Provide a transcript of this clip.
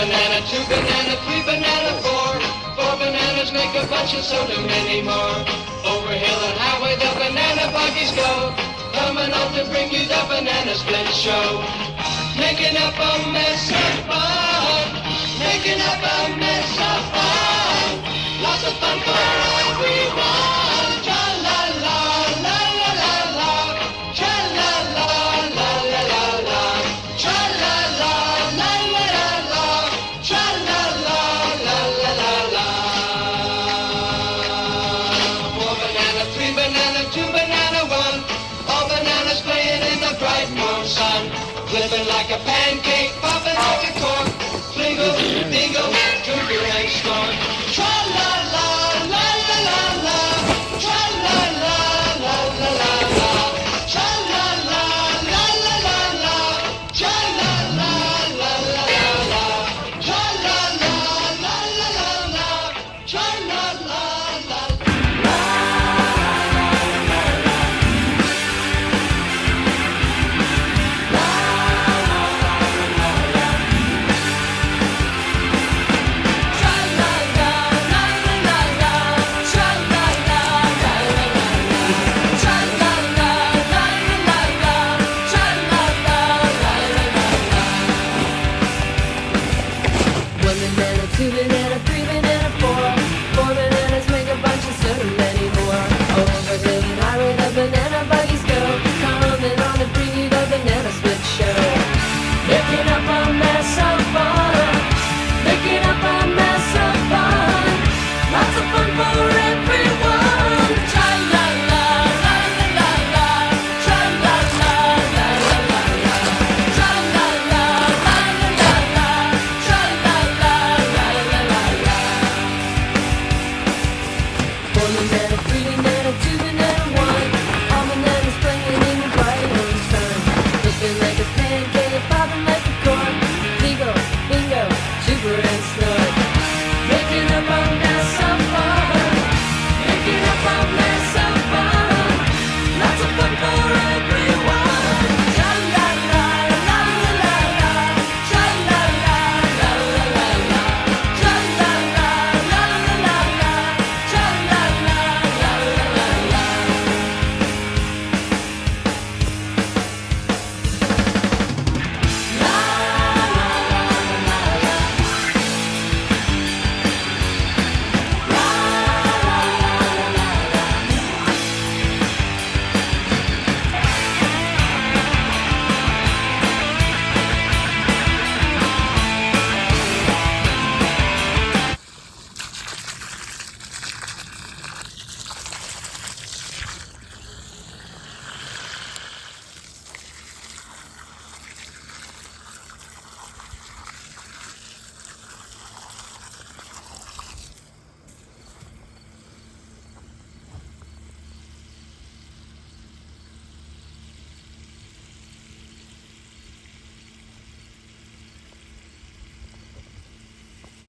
banana, two banana, three banana, four. Four bananas make a bunch and so do many more. Over hill and highway the banana buggies go, coming out to bring you the banana split show. Making up a mess of fun, making up a mess of fun. Lots of fun for everyone. Tra la la la la la la, tra la la la la la la, tra la la la la la la, tra la la la la la la. Four banana, three banana, two banana, one. All bananas playing in the bright warm sun. Flipping like a pancake, popping like a cork. Flingle, dingle, twinkle and scorn. Tra la la la la la la. Tra la la la la la la. Tra la la la la la la. Tra la la la la la la. Tra la la la la la la. Tra la la la. One banana, two banana,